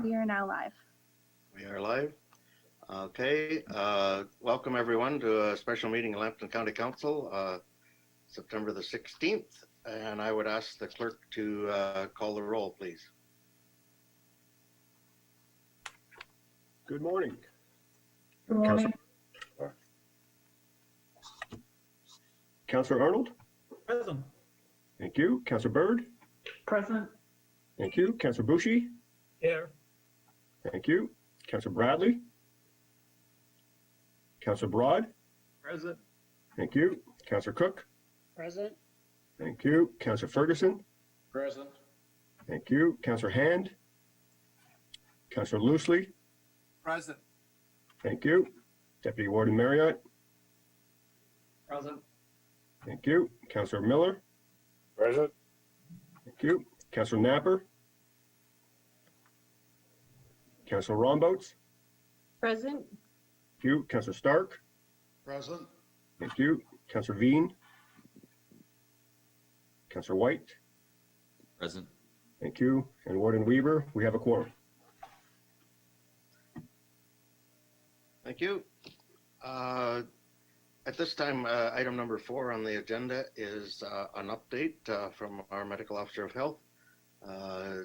We are now live. We are live. Okay. Welcome everyone to a special meeting of Lambton County Council, September the 16th. And I would ask the clerk to call the roll, please. Good morning. Good morning. Councillor Arnold? Present. Thank you. Councillor Bird? Present. Thank you. Councillor Bushy? Here. Thank you. Councillor Bradley? Councillor Broad? Present. Thank you. Councillor Cook? Present. Thank you. Councillor Ferguson? Present. Thank you. Councillor Hand? Councillor Loosely? Present. Thank you. Deputy Warden Marriott? Present. Thank you. Councillor Miller? Present. Thank you. Councillor Napper? Councillor Romboats? Present. Thank you. Councillor Stark? Present. Thank you. Councillor Veen? Councillor White? Present. Thank you. And Warden Weaver, we have a quorum. Thank you. At this time, item number 4 on the agenda is an update from our Medical Officer of Health,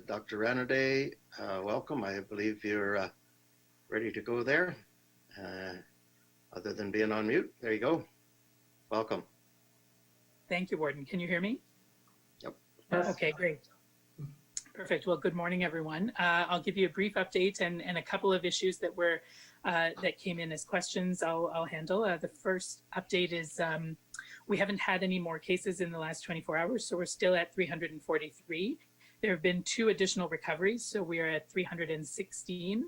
Dr. Renner. Welcome. I believe you're ready to go there. Other than being on mute, there you go. Welcome. Thank you, Warden. Can you hear me? Yep. Yes. Okay, great. Perfect. Well, good morning, everyone. I'll give you a brief update and a couple of issues that were that came in as questions I'll handle. The first update is we haven't had any more cases in the last 24 hours, so we're still at 343. There have been 2 additional recoveries, so we are at 316.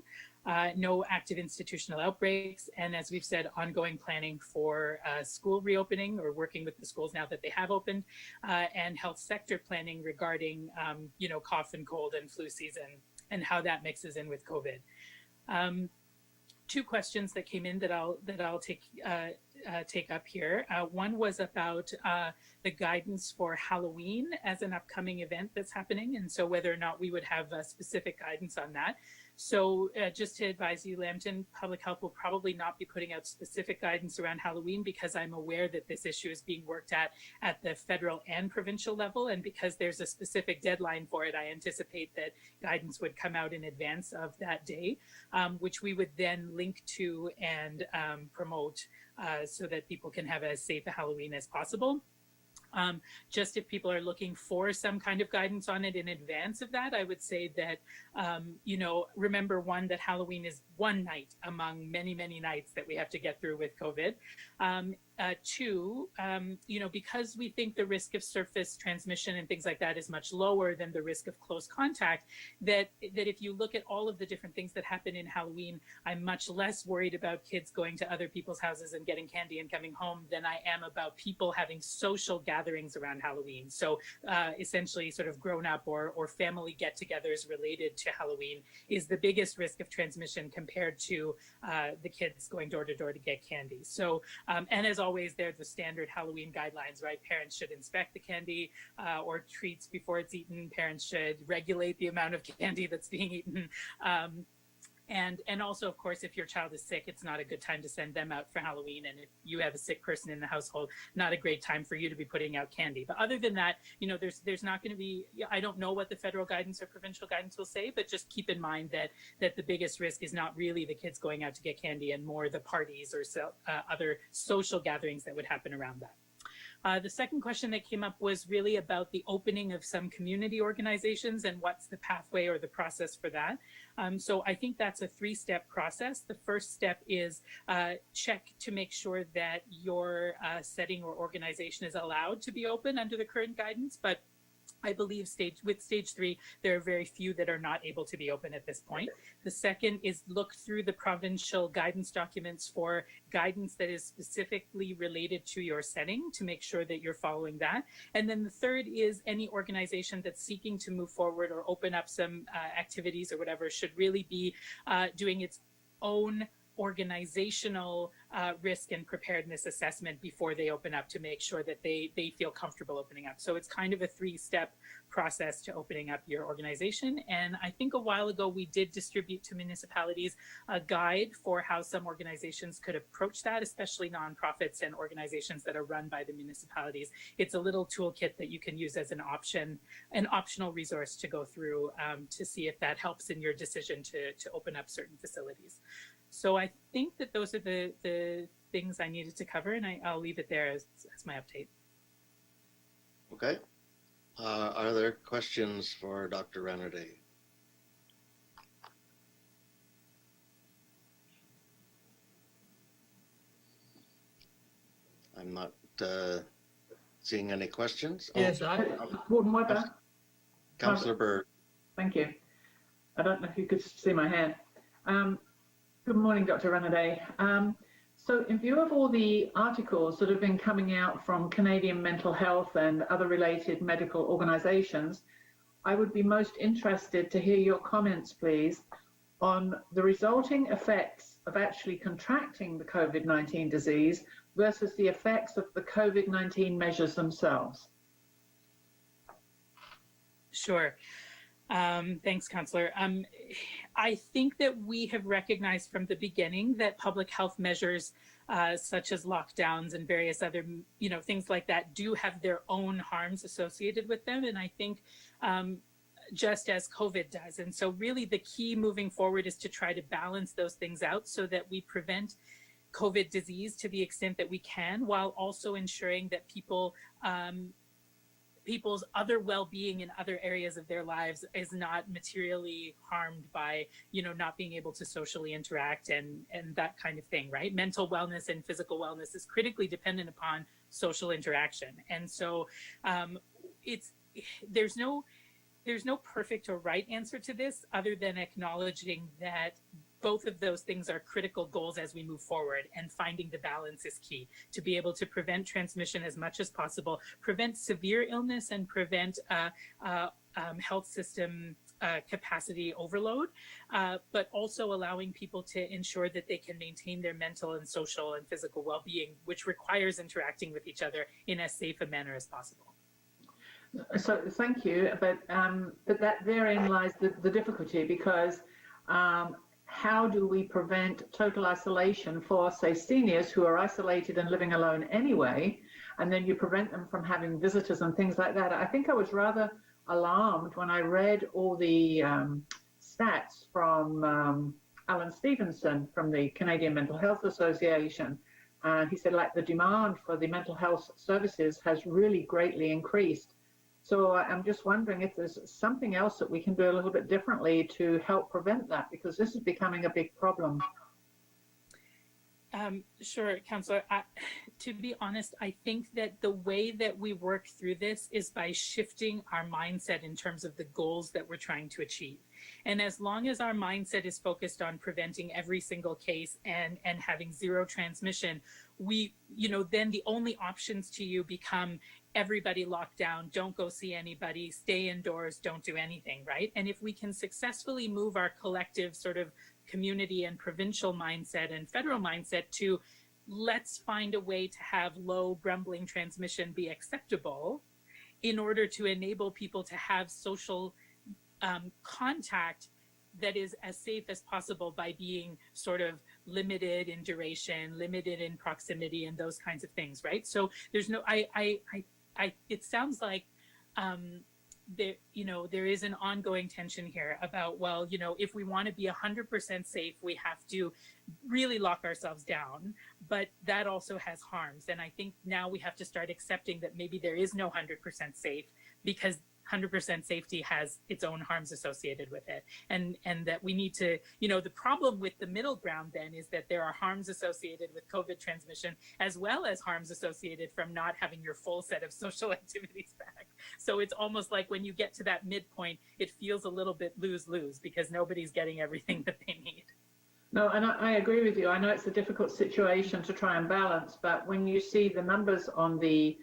No active institutional outbreaks, and as we've said, ongoing planning for school reopening or working with the schools now that they have opened, and health sector planning regarding, cough and cold and flu season and how that mixes in with COVID. 2 questions that came in that I'll take up here. One was about the guidance for Halloween as an upcoming event that's happening, and so whether or not we would have specific guidance on that. So just to advise you, Lambton Public Health will probably not be putting out specific guidance around Halloween because I'm aware that this issue is being worked at the federal and provincial level. And because there's a specific deadline for it, I anticipate that guidance would come out in advance of that day, which we would then link to and promote so that people can have as safe a Halloween as possible. Just if people are looking for some kind of guidance on it in advance of that, I would say that, remember that Halloween is one night among many, many nights that we have to get through with COVID. 2, because we think the risk of surface transmission and things like that is much lower than the risk of close contact, that if you look at all of the different things that happen in Halloween, I'm much less worried about kids going to other people's houses and getting candy and coming home than I am about people having social gatherings around Halloween. So essentially sort of grown up or family get-togethers related to Halloween is the biggest risk of transmission compared to the kids going door to door to get candy. So, and as always, they're the standard Halloween guidelines, right? Parents should inspect the candy or treats before it's eaten. Parents should regulate the amount of candy that's being eaten. And also, of course, if your child is sick, it's not a good time to send them out for Halloween. And if you have a sick person in the household, not a great time for you to be putting out candy. But other than that, there's not going to be, I don't know what the federal guidance or provincial guidance will say, but just keep in mind that the biggest risk is not really the kids going out to get candy and more the parties or other social gatherings that would happen around that. The second question that came up was really about the opening of some community organizations and what's the pathway or the process for that. So I think that's a 3-step process. The first step is check to make sure that your setting or organization is allowed to be open under the current guidance, but I believe with stage 3, there are very few that are not able to be open at this point. The second is look through the provincial guidance documents for guidance that is specifically related to your setting to make sure that you're following that. And then the third is any organization that's seeking to move forward or open up some activities or whatever should really be doing its own organizational risk and preparedness assessment before they open up to make sure that they feel comfortable opening up. So it's kind of a 3-step process to opening up your organization. And I think a while ago we did distribute to municipalities a guide for how some organizations could approach that, especially nonprofits and organizations that are run by the municipalities. It's a little toolkit that you can use as an optional resource to go through to see if that helps in your decision to open up certain facilities. So I think that those are the things I needed to cover, and I'll leave it there as my update. Okay. Are there questions for Dr. Renner? I'm not seeing any questions. Yes, Warden Webber. Councillor Bird. Thank you. I don't know if you could see my hand. Good morning, Dr. Renner. So in view of all the articles that have been coming out from Canadian Mental Health and other related medical organizations, I would be most interested to hear your comments, please, on the resulting effects of actually contracting the COVID-19 disease versus the effects of the COVID-19 measures themselves. Sure. Thanks, Councillor. I think that we have recognized from the beginning that public health measures such as lockdowns and various other, things like that do have their own harms associated with them. And I think just as COVID does. And so really the key moving forward is to try to balance those things out so that we prevent COVID disease to the extent that we can, while also ensuring that people's other well-being in other areas of their lives is not materially harmed by, not being able to socially interact and that kind of thing, right? Mental wellness and physical wellness is critically dependent upon social interaction. And so there's no perfect or right answer to this other than acknowledging that both of those things are critical goals as we move forward, and finding the balance is key to be able to prevent transmission as much as possible, prevent severe illness, and prevent health system capacity overload, but also allowing people to ensure that they can maintain their mental and social and physical well-being, which requires interacting with each other in as safe a manner as possible. So thank you, but that therein lies the difficulty, because how do we prevent total isolation for, say, seniors who are isolated and living alone anyway, and then you prevent them from having visitors and things like that? I think I was rather alarmed when I read all the stats from Alan Stevenson from the Canadian Mental Health Association. He said, like, the demand for the mental health services has really greatly increased. So I'm just wondering if there's something else that we can do a little bit differently to help prevent that, because this is becoming a big problem. Sure, Councillor. To be honest, I think that the way that we work through this is by shifting our mindset in terms of the goals that we're trying to achieve. And as long as our mindset is focused on preventing every single case and having zero transmission, then the only options to you become everybody locked down, don't go see anybody, stay indoors, don't do anything, right? And if we can successfully move our collective sort of community and provincial mindset and federal mindset to let's find a way to have low grumbling transmission be acceptable in order to enable people to have social contact that is as safe as possible by being sort of limited in duration, limited in proximity, and those kinds of things, right? So there's no, it sounds like there is an ongoing tension here about, well, if we want to be 100% safe, we have to really lock ourselves down, but that also has harms. And I think now we have to start accepting that maybe there is no 100% safe, because 100% safety has its own harms associated with it. And that we need to, the problem with the middle ground then is that there are harms associated with COVID transmission, as well as harms associated from not having your full set of social activities back. So it's almost like when you get to that midpoint, it feels a little bit lose-lose, because nobody's getting everything that they need. No, and I agree with you. I know it's a difficult situation to try and balance, but when you see the numbers on the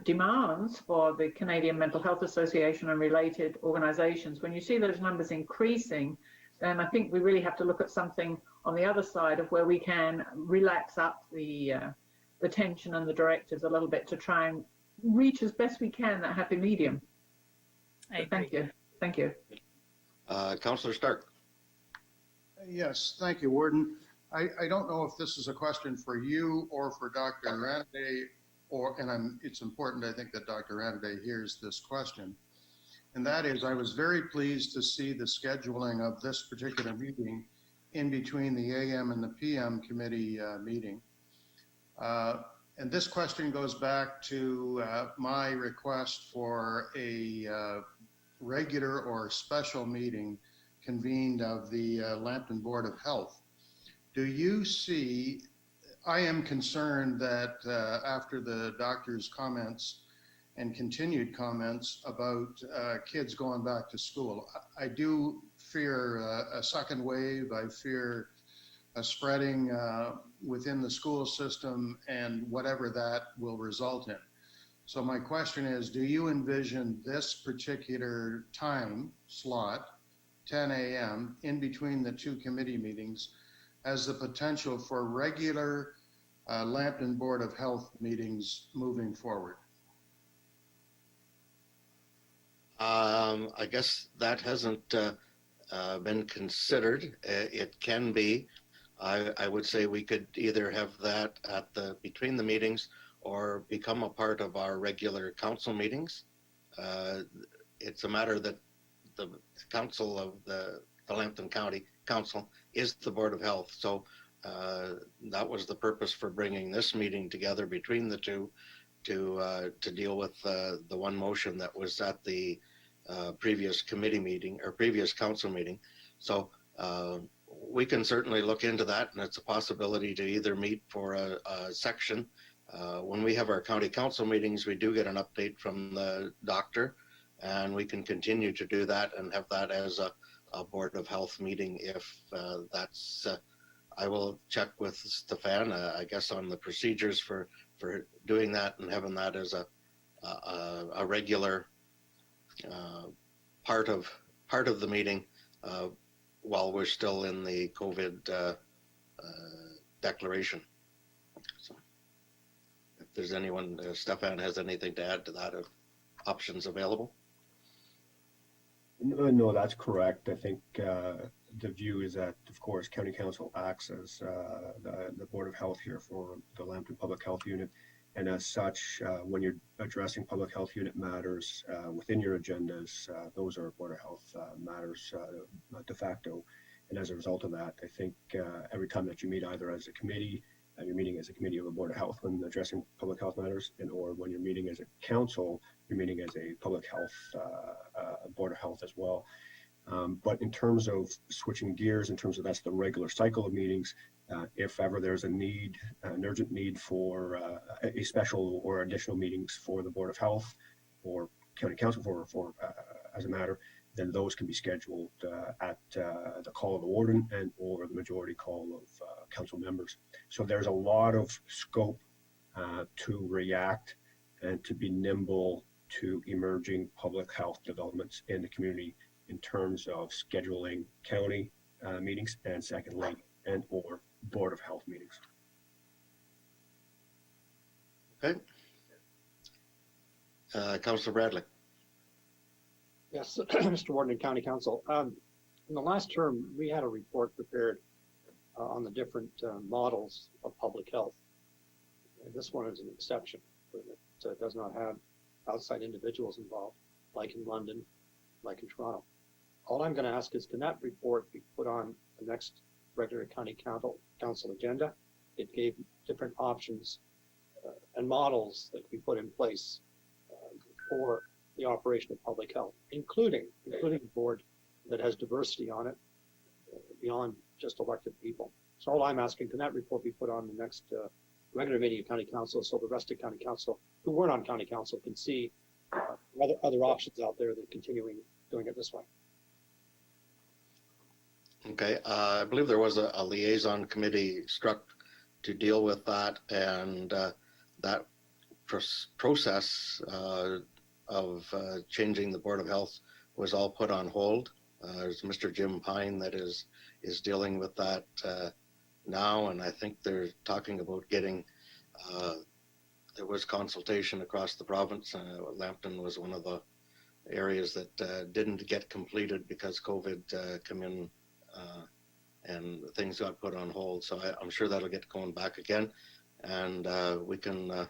demands for the Canadian Mental Health Association and related organizations, when you see those numbers increasing, then I think we really have to look at something on the other side of where we can relax up the tension and the directives a little bit to try and reach as best we can that happy medium. I Thank agree. you. Thank you. Councillor Stark. Yes, thank you, Warden. I don't know if this is a question for you or for Dr. Renner, it's important, I think, that Dr. Renner hears this question. And that is, I was very pleased to see the scheduling of this particular meeting in between the AM and the PM committee meeting. And this question goes back to my request for a regular or special meeting convened of the Lambton Board of Health. Do you see, I am concerned that after the doctor's comments and continued comments about kids going back to school, I do fear a second wave. I fear a spreading within the school system and whatever that will result in. So my question is, do you envision this particular time slot, 10 a.m., in between the two committee meetings, as the potential for regular Lambton Board of Health meetings moving forward? I guess that hasn't been considered. It can be. I would say we could either have that at between the meetings or become a part of our regular council meetings. It's a matter that the council of the Lambton County Council is the Board of Health. So that was the purpose for bringing this meeting together between the two to deal with the one motion that was at the previous committee meeting or previous council meeting. So we can certainly look into that, and it's a possibility to either meet for a section. When we have our county council meetings, we do get an update from the doctor, and we can continue to do that and have that as a Board of Health meeting if that's, I will check with Stefan, I guess, on the procedures for doing that and having that as a regular part of the meeting while we're still in the COVID declaration. So if there's anyone, Stefan has anything to add to that of options available? No, that's correct. I think the view is that, of course, County Council acts as the Board of Health here for the Lambton Public Health Unit. And as such, when you're addressing public health unit matters within your agendas, those are Board of Health matters de facto. And as a result of that, I think every time that you meet either as a committee, you're meeting as a committee of the Board of Health when addressing public health matters, and or when you're meeting as a council, you're meeting as a public health Board of Health as well. But in terms of switching gears, in terms of that's the regular cycle of meetings, if ever there's a need, an urgent need for a special or additional meetings for the Board of Health or County Council for as a matter, then those can be scheduled at the call of the warden and or the majority call of council members. So there's a lot of scope to react and to be nimble to emerging public health developments in the community in terms of scheduling county meetings and secondly, and or Board of Health meetings. Okay. Councillor Bradley. Yes, Mr. Warden and County Council. In the last term, we had a report prepared on the different models of public health. And this one is an exception. It does not have outside individuals involved, like in London, like in Toronto. All I'm going to ask is, can that report be put on the next regular County Council agenda? It gave different options and models that we put in place for the operation of public health, including a board that has diversity on it beyond just elected people. So all I'm asking, can that report be put on the next regular meeting of County Council so the rest of County Council who weren't on County Council can see other options out there that continuing doing it this way? Okay, I believe there was a liaison committee struck to deal with that, and that process of changing the Board of Health was all put on hold. There's Mr. Jim Pine that is dealing with that now, and I think they're talking about getting. There was consultation across the province. Lambton was one of the areas that didn't get completed because COVID came in and things got put on hold. So I'm sure that'll get going back again, and we can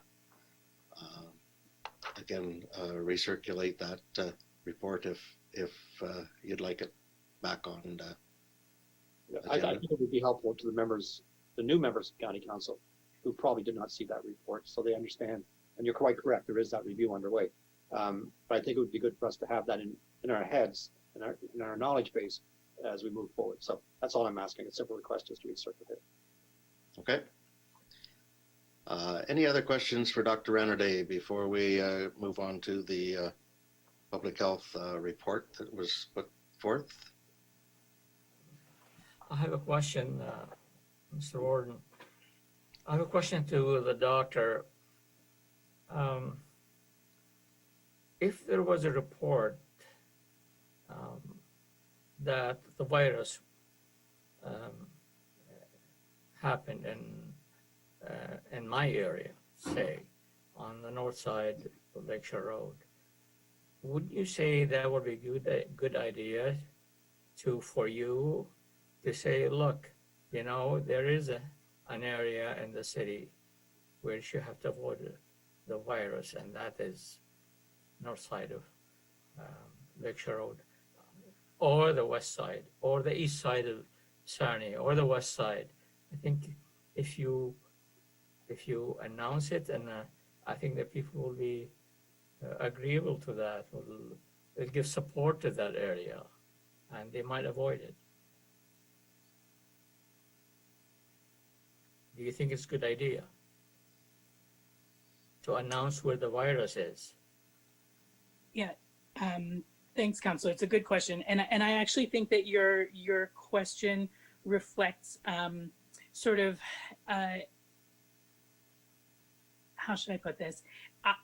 again recirculate that report if you'd like it back on. I think it would be helpful to the new members of County Council, who probably did not see that report, so they understand. And you're quite correct, there is that review underway. But I think it would be good for us to have that in our heads, in our knowledge base as we move forward. So that's all I'm asking. A simple request is to recirculate it. Okay. Any other questions for Dr. Renner before we move on to the public health report that was put forth? I have a question, Mr. Warden. I have a question to the doctor. If there was a report that the virus happened in my area, say on the north side of Lakeshore Road, would you say that would be a good idea for you to say, look, you know, there is an area in the city where you have to avoid the virus, and that is north side of Lakeshore Road, or the west side, or the east side of Sarnia, or the west side. I think if you announce it, and I think that people will be agreeable to that, will give support to that area, and they might avoid it. Do you think it's a good idea to announce where the virus is? Yeah, thanks, Councillor. It's a good question, and I actually think that your question reflects sort of how should I put this?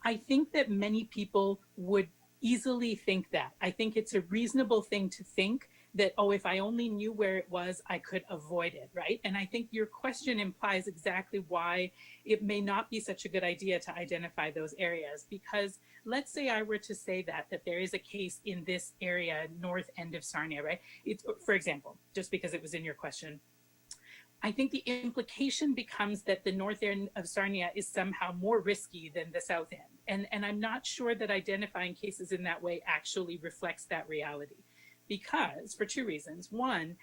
I think that many people would easily think that. I think it's a reasonable thing to think that, oh, if I only knew where it was, I could avoid it, right? And I think your question implies exactly why it may not be such a good idea to identify those areas. Because let's say I were to say that there is a case in this area, north end of Sarnia, right? It's, for example, just because it was in your question, I think the implication becomes that the north end of Sarnia is somehow more risky than the south end. And I'm not sure that identifying cases in that way actually reflects that reality. Because, for two reasons. One,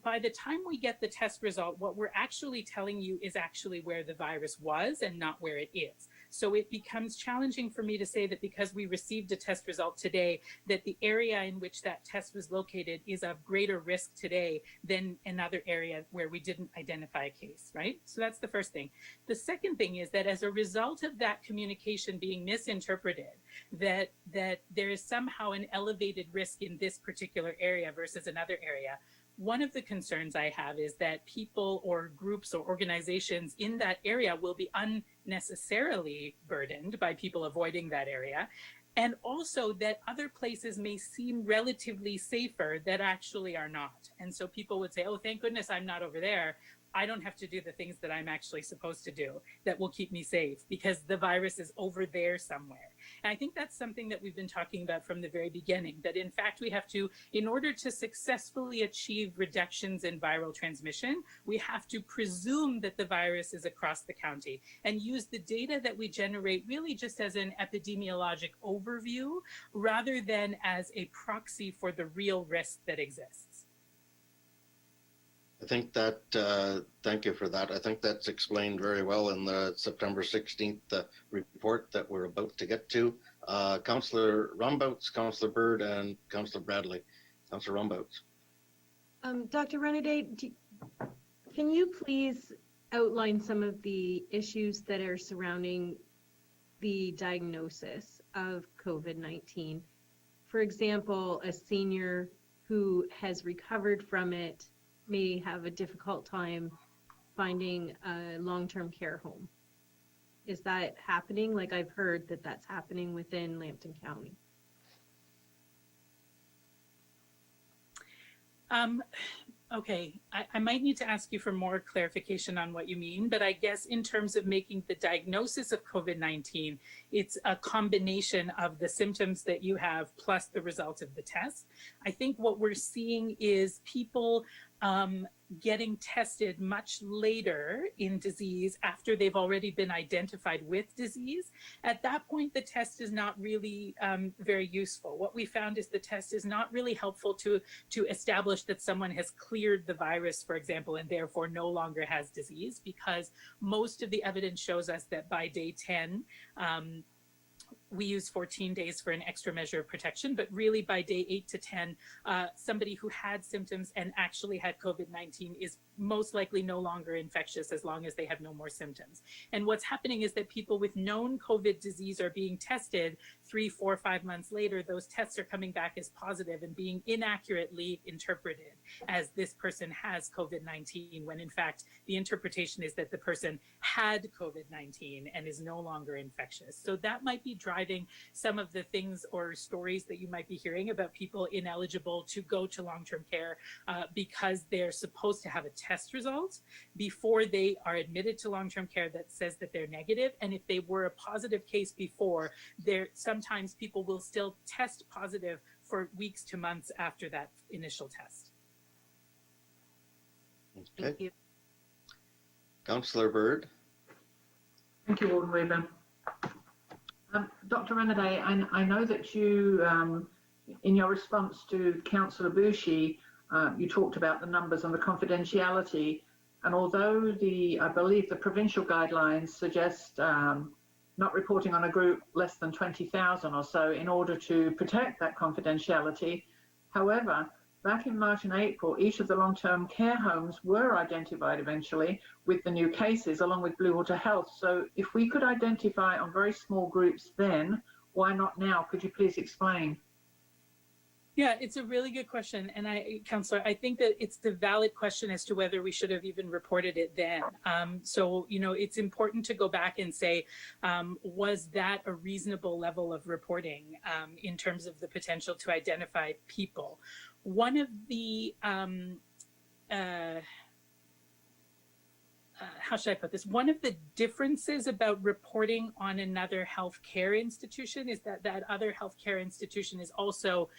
by the time we get the test result, what we're actually telling you is actually where the virus was and not where it is. So it becomes challenging for me to say that because we received a test result today, that the area in which that test was located is of greater risk today than another area where we didn't identify a case, right? So that's the first thing. The second thing is that as a result of that communication being misinterpreted, that there is somehow an elevated risk in this particular area versus another area. One of the concerns I have is that people or groups or organizations in that area will be unnecessarily burdened by people avoiding that area. And also that other places may seem relatively safer that actually are not. And so people would say, oh, thank goodness I'm not over there. I don't have to do the things that I'm actually supposed to do that will keep me safe because the virus is over there somewhere. And I think that's something that we've been talking about from the very beginning, that in fact we have to, in order to successfully achieve reductions in viral transmission, we have to presume that the virus is across the county and use the data that we generate really just as an epidemiologic overview rather than as a proxy for the real risk that exists. I think that, thank you for that. I think that's explained very well in the September 16th report that we're about to get to. Councillor Rumbouts, Councillor Bird, and Councillor Bradley. Councillor Rumbouts. Dr. Renner, can you please outline some of the issues that are surrounding the diagnosis of COVID-19? For example, a senior who has recovered from it may have a difficult time finding a long-term care home. Is that happening? Like I've heard that that's happening within Lambton County. Okay, I might need to ask you for more clarification on what you mean, but I guess in terms of making the diagnosis of COVID-19, it's a combination of the symptoms that you have plus the result of the test. I think what we're seeing is people getting tested much later in disease after they've already been identified with disease. At that point, the test is not really very useful. What we found is the test is not really helpful to establish that someone has cleared the virus, for example, and therefore no longer has disease, because most of the evidence shows us that by day 10, we use 14 days for an extra measure of protection, but really by day 8 to 10, somebody who had symptoms and actually had COVID-19 is most likely no longer infectious as long as they have no more symptoms. And what's happening is that people with known COVID disease are being tested 3, 4, 5 months later. Those tests are coming back as positive and being inaccurately interpreted as this person has COVID-19, when in fact the interpretation is that the person had COVID-19 and is no longer infectious. So that might be driving some of the things or stories that you might be hearing about people ineligible to go to long-term care because they're supposed to have a test result before they are admitted to long-term care that says that they're negative. And if they were a positive case before, sometimes people will still test positive for weeks to months after that initial test. Okay. Thank you. Councillor Bird. Thank you, Warden Weber. Dr. Renner, I know that you, in your response to Councillor Bushi, you talked about the numbers and the confidentiality. And although I believe the provincial guidelines suggest not reporting on a group less than 20,000 or so in order to protect that confidentiality, however, back in March and April, each of the long-term care homes were identified eventually with the new cases, along with Blue Water Health. So if we could identify on very small groups then, why not now? Could you please explain? Yeah, it's a really good question. And Councillor, I think that it's the valid question as to whether we should have even reported it then. So, it's important to go back and say, was that a reasonable level of reporting in terms of the potential to identify people? One of the, how should I put this? One of the differences about reporting on another healthcare institution is that that other healthcare institution is also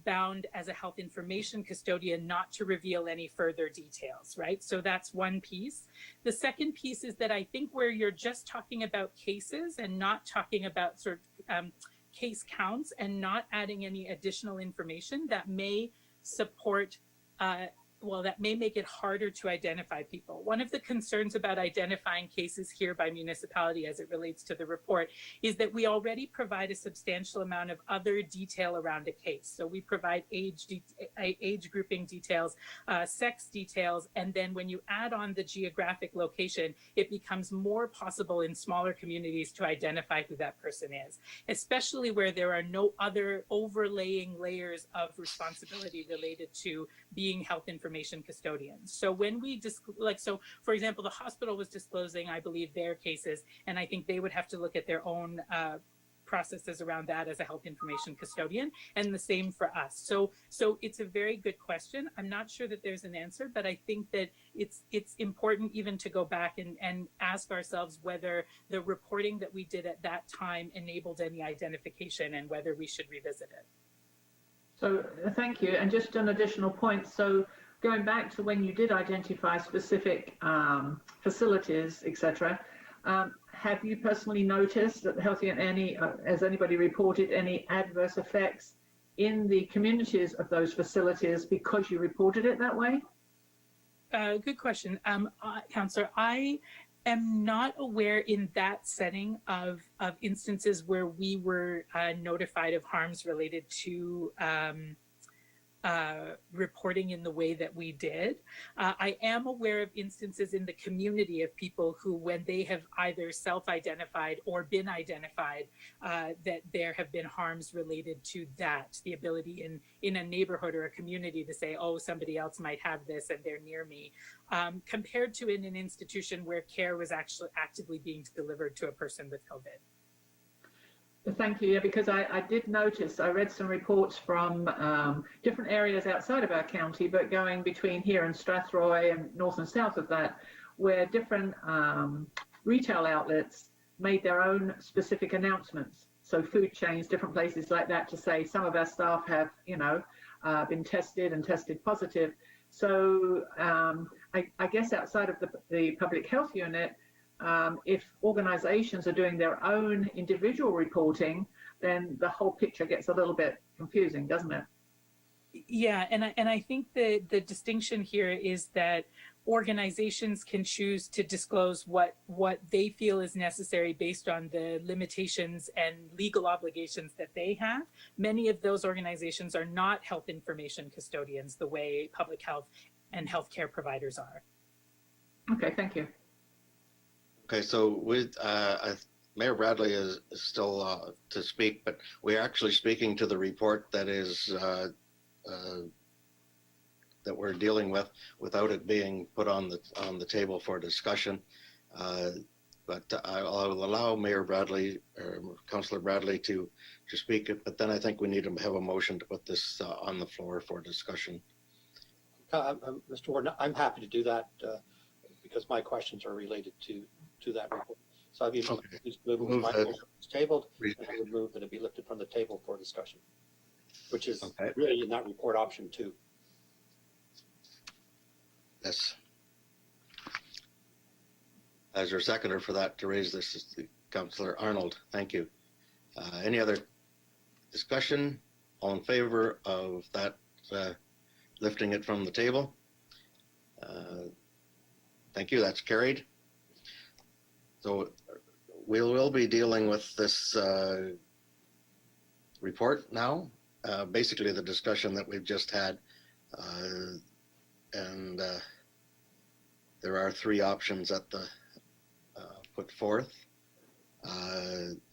bound as a health information custodian not to reveal any further details, right? So that's one piece. The second piece is that I think where you're just talking about cases and not talking about sort of case counts and not adding any additional information, that may support that may make it harder to identify people. One of the concerns about identifying cases here by municipality as it relates to the report is that we already provide a substantial amount of other detail around a case. So we provide age grouping details, sex details, and then when you add on the geographic location, it becomes more possible in smaller communities to identify who that person is, especially where there are no other overlaying layers of responsibility related to being health information custodians. So when we for example, the hospital was disclosing, I believe, their cases, and I think they would have to look at their own processes around that as a health information custodian, and the same for us. So it's a very good question. I'm not sure that there's an answer, but I think that it's important even to go back and ask ourselves whether the reporting that we did at that time enabled any identification and whether we should revisit it. So thank you. And just an additional point. So going back to when you did identify specific facilities, etc., have you personally noticed that has anybody reported any adverse effects in the communities of those facilities because you reported it that way? Good question. Councillor, I am not aware in that setting of instances where we were notified of harms related to reporting in the way that we did. I am aware of instances in the community of people who, when they have either self-identified or been identified, that there have been harms related to that, the ability in a neighborhood or a community to say, oh, somebody else might have this and they're near me, compared to in an institution where care was actually actively being delivered to a person with COVID. Thank you. Yeah, because I did notice, I read some reports from different areas outside of our county, but going between here and Strathroy and north and south of that, where different retail outlets made their own specific announcements. So food chains, different places like that, to say some of our staff have, been tested and tested positive. So I guess outside of the public health unit, if organizations are doing their own individual reporting, then the whole picture gets a little bit confusing, doesn't it? Yeah, and I think the distinction here is that organizations can choose to disclose what they feel is necessary based on the limitations and legal obligations that they have. Many of those organizations are not health information custodians the way public health and healthcare providers are. Okay, thank you. Okay, so with Mayor Bradley is still to speak, but we're actually speaking to the report that is that we're dealing with without it being put on the table for discussion. But I'll allow Mayor Bradley or Councillor Bradley to speak it, but then I think we need to have a motion to put this on the floor for discussion. Mr. Warden, I'm happy to do that because my questions are related to that report. So I'd be Move that it's tabled, and I would move that it be lifted from the table for discussion, which is Okay. really in that report option 2. Yes. As your seconder for that to raise this is Councillor Arnold. Thank you. Any other discussion? All in favor of that lifting it from the table? Thank you. That's carried. So we will be dealing with this report now. Basically, the discussion that we've just had. And there are 3 options that the put forth.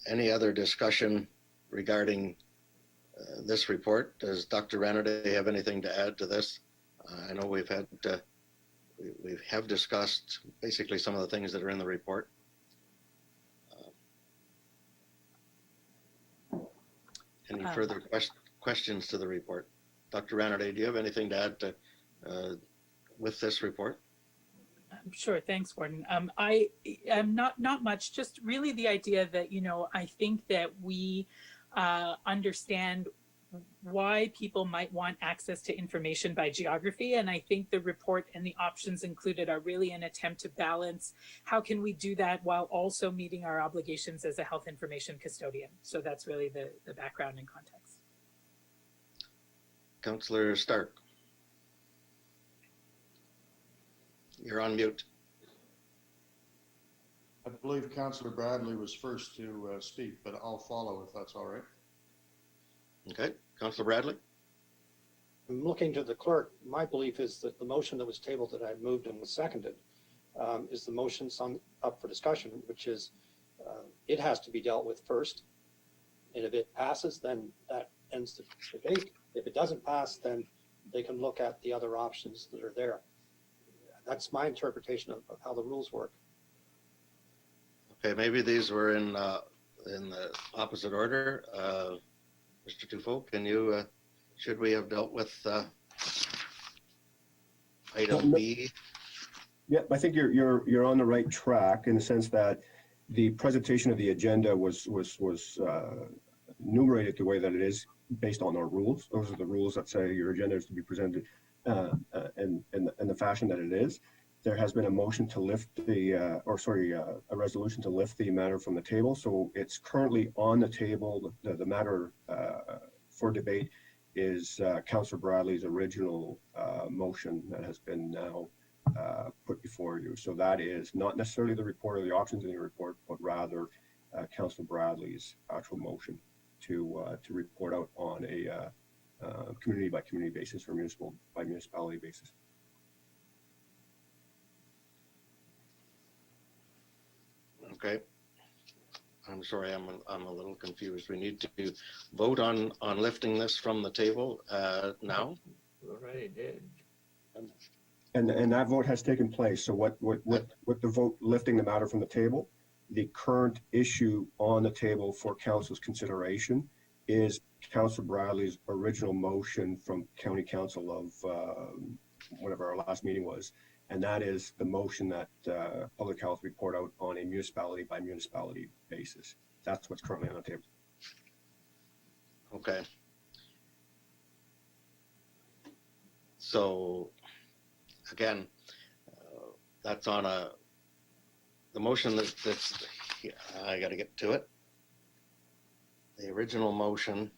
Any other discussion regarding this report? Does Dr. Renner have anything to add to this? I know we have discussed basically some of the things that are in the report. Any further questions to the report? Dr. Renner, do you have anything to add to with this report? Sure, thanks, Warden. I am not much, just really the idea that, I think that we understand why people might want access to information by geography. And I think the report and the options included are really an attempt to balance how can we do that while also meeting our obligations as a health information custodian. So that's really the background and context. Councillor Stark. You're on mute. I believe Councillor Bradley was first to speak, but I'll follow if that's all right. Okay, Councillor Bradley. I'm looking to the clerk. My belief is that the motion that was tabled that I moved and was seconded is the motion up for discussion, which is it has to be dealt with first. And if it passes, then that ends the debate. If it doesn't pass, then they can look at the other options that are there. That's my interpretation of how the rules work. Okay, maybe these were in the opposite order. Mr. Tufo, can you, should we have dealt with item B? Yeah, I think you're on the right track in the sense that the presentation of the agenda was enumerated the way that it is based on our rules. Those are the rules that say your agenda is to be presented in the fashion that it is. There has been a motion to lift a resolution to lift the matter from the table. So it's currently on the table. The matter for debate is Councillor Bradley's original motion that has been now put before you. So that is not necessarily the report or the options in the report, but rather Councillor Bradley's actual motion to report out on a community by community basis or municipal by municipality basis. Okay. I'm sorry, I'm a little confused. We need to vote on lifting this from the table now. We already did. And that vote has taken place. So what the vote lifting the matter from the table The current issue on the table for council's consideration is Councillor Bradley's original motion from County Council of whatever our last meeting was. And that is the motion that Public Health report out on a municipality by municipality basis. That's what's currently on the table. Okay. So, again, that's on the motion that's here. I got to get to it. The original motion.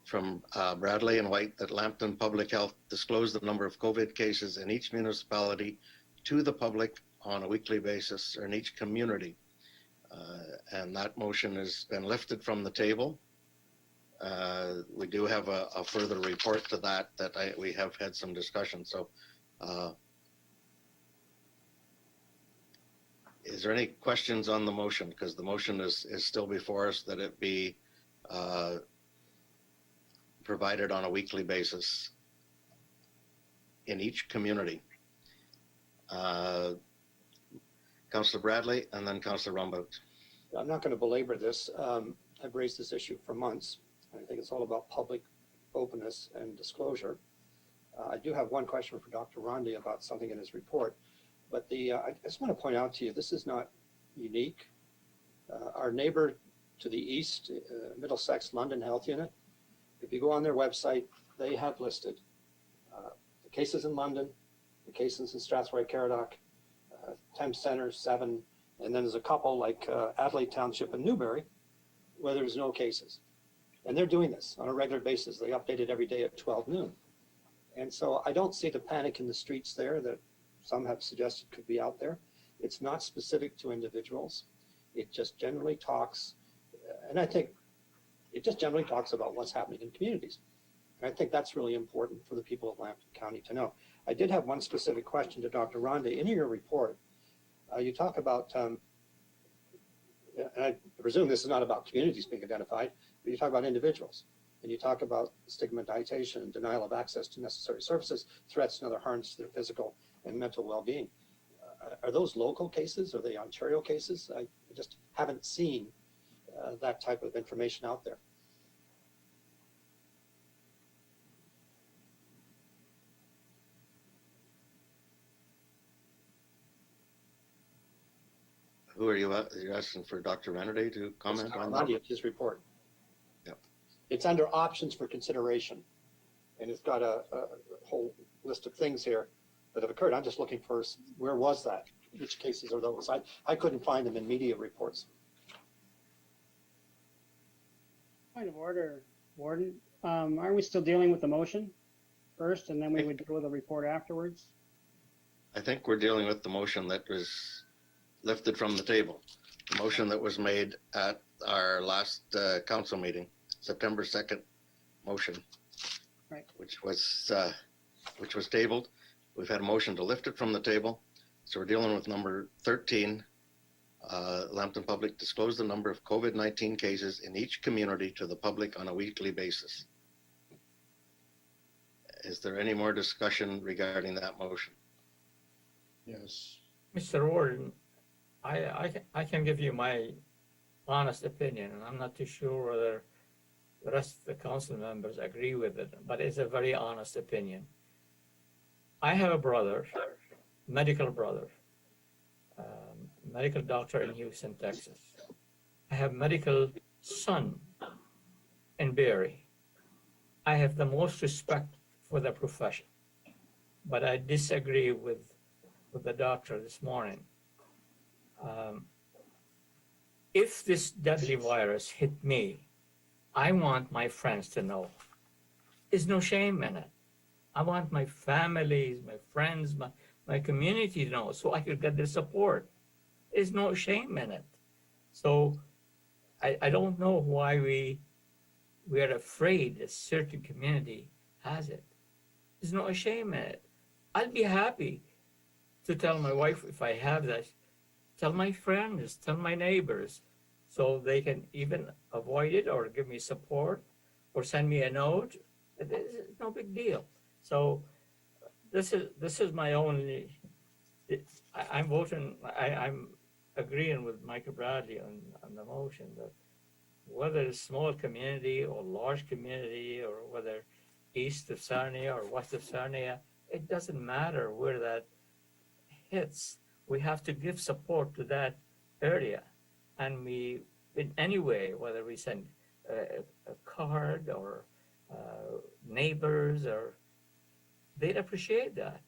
From Bradley and White that Lambton Public Health disclose the number of COVID cases in each municipality to the public on a weekly basis or in each community. And that motion has been lifted from the table. We do have a further report to that we have had some discussion. So is there any questions on the motion? Because the motion is still before us that it be provided on a weekly basis in each community. Councillor Bradley and then Councillor Rumbout. I'm not going to belabor this. I've raised this issue for months. I think it's all about public openness and disclosure. I do have one question for Dr. Rondi about something in his report, but I just want to point out to you, this is not unique. Our neighbor to the east, Middlesex London Health Unit, if you go on their website, they have listed the cases in London, the cases in Strathroy-Caradoc, Thames Centre, 7, and then there's a couple like Adelaide Township and Newbury where there's no cases. And they're doing this on a regular basis. They update it every day at 12 noon. And so I don't see the panic in the streets there that some have suggested could be out there. It's not specific to individuals. It just generally talks, and I think it just generally talks about what's happening in communities. And I think that's really important for the people of Lambton County to know. I did have one specific question to Dr. Ronde. In your report, you talk about, and I presume this is not about communities being identified, but you talk about individuals. And you talk about stigmatization and denial of access to necessary services, threats and other harms to their physical and mental well-being. Are those local cases? Are they Ontario cases? I just haven't seen that type of information out there. Who are you? You're asking for Dr. Renner to comment on that? His report. Yep. It's under options for consideration, and it's got a whole list of things here that have occurred. I'm just looking for where was that? Which cases are those? I couldn't find them in media reports. Point of order, Warden. Aren't we still dealing with the motion first, and then we would deal with the report afterwards? I think we're dealing with the motion that was lifted from the table. The motion that was made at our last council meeting, September 2nd motion, Right. which was tabled. We've had a motion to lift it from the table. So we're dealing with number 13. Lambton Public disclosed the number of COVID-19 cases in each community to the public on a weekly basis. Is there any more discussion regarding that motion? Yes. Mr. Warden, I can give you my honest opinion, and I'm not too sure whether the rest of the council members agree with it, but it's a very honest opinion. I have a brother, medical brother, medical doctor in Houston, Texas. I have medical son in Barrie. I have the most respect for the profession, but I disagree with the doctor this morning. If this deadly virus hit me, I want my friends to know. There's no shame in it. I want my families, my friends, my community to know so I could get their support. There's no shame in it. So I don't know why we are afraid a certain community has it. There's no shame in it. I'd be happy to tell my wife if I have that, tell my friends, tell my neighbors, so they can even avoid it or give me support or send me a note. It's no big deal. So this is my only. I'm voting. I'm agreeing with Michael Bradley on the motion that whether it's small community or large community or whether east of Sarnia or west of Sarnia, it doesn't matter where that hits. We have to give support to that area, and we, in any way, whether we send a card or neighbors, or they'd appreciate that.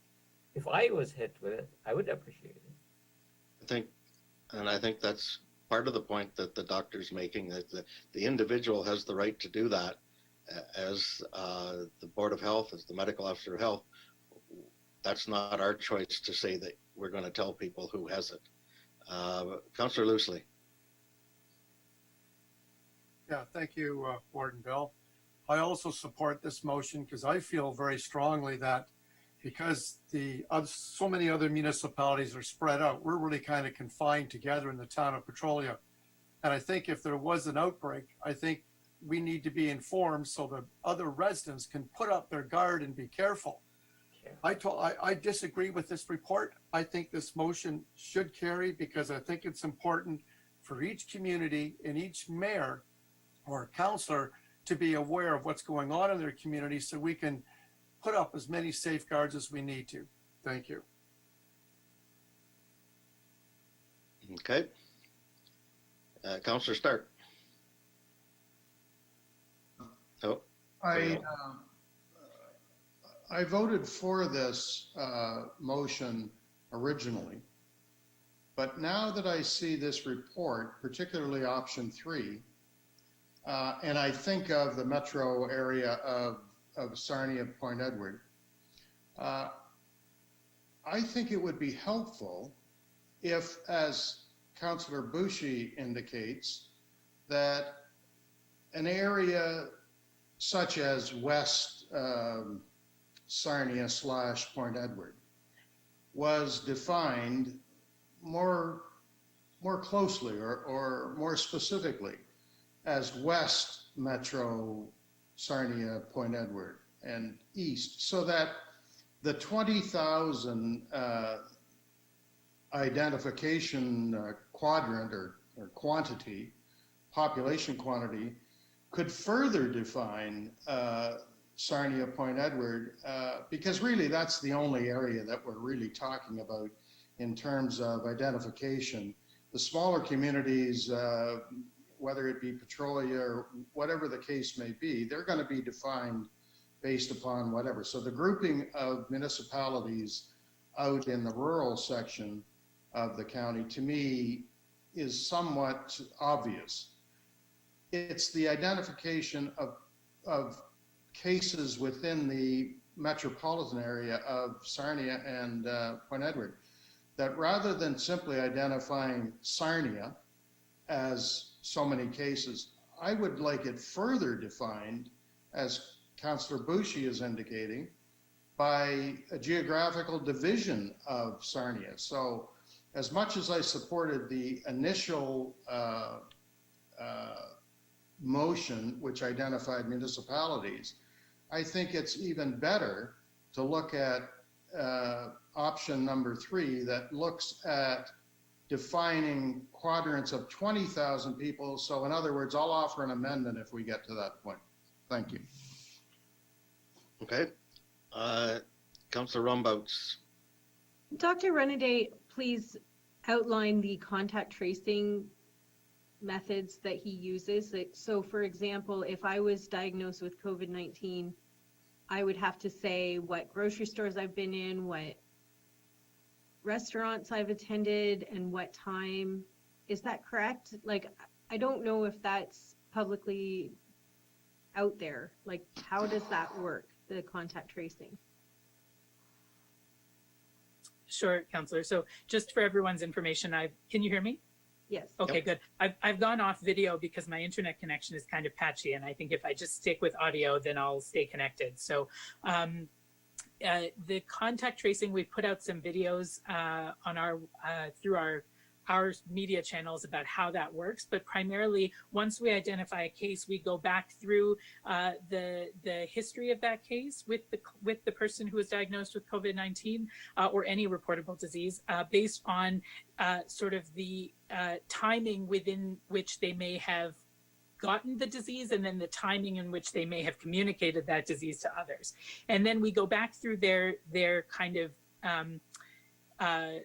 If I was hit with it, I would appreciate it. I think that's part of the point that the doctor's making, that the individual has the right to do that. As the Board of Health, as the medical officer of health, that's not our choice to say that we're going to tell people who has it. Councillor Loosley. Yeah, thank you, Warden Bill. I also support this motion because I feel very strongly that because so many other municipalities are spread out, we're really kind of confined together in the town of Petrolia. And I think if there was an outbreak, I think we need to be informed so that other residents can put up their guard and be careful. I disagree with this report. I think this motion should carry because I think it's important for each community and each mayor or councillor to be aware of what's going on in their community so we can put up as many safeguards as we need to. Thank you. Okay. Councillor Stark. Oh. I voted for this motion originally, but now that I see this report, particularly option 3, and I think of the metro area of Sarnia, Point Edward, I think it would be helpful if, as Councillor Bouchy indicates, that an area such as West Sarnia / Point Edward was defined more closely or more specifically as West Metro Sarnia, Point Edward, and East, so that the 20,000 identification quadrant or quantity, population quantity, could further define Sarnia, Point Edward, because really that's the only area that we're really talking about in terms of identification. The smaller communities, whether it be Petrolia or whatever the case may be, they're going to be defined based upon whatever. So the grouping of municipalities out in the rural section of the county, to me, is somewhat obvious. It's the identification of cases within the metropolitan area of Sarnia and Point Edward, that rather than simply identifying Sarnia as so many cases, I would like it further defined, as Councillor Bouchy is indicating, by a geographical division of Sarnia. So as much as I supported the initial motion, which identified municipalities, I think it's even better to look at option number 3 that looks at defining quadrants of 20,000 people. So in other words, I'll offer an amendment if we get to that point. Thank you. Okay. Councillor Rumbouts. Dr. Renner, please outline the contact tracing methods that he uses. So for example, if I was diagnosed with COVID-19, I would have to say what grocery stores I've been in, what restaurants I've attended, and what time. Is that correct? Like, I don't know if that's publicly out there. Like, how does that work, the contact tracing? Sure, Councillor. So just for everyone's information, can you hear me? Yes. Okay, Yep. good. I've gone off video because my internet connection is kind of patchy, and I think if I just stick with audio, then I'll stay connected. So the contact tracing, we put out some videos on our through our our media channels about how that works, but primarily once we identify a case, we go back through the history of that case with the person who was diagnosed with COVID-19 or any reportable disease based on sort of the timing within which they may have gotten the disease and then the timing in which they may have communicated that disease to others. And then we go back through their kind of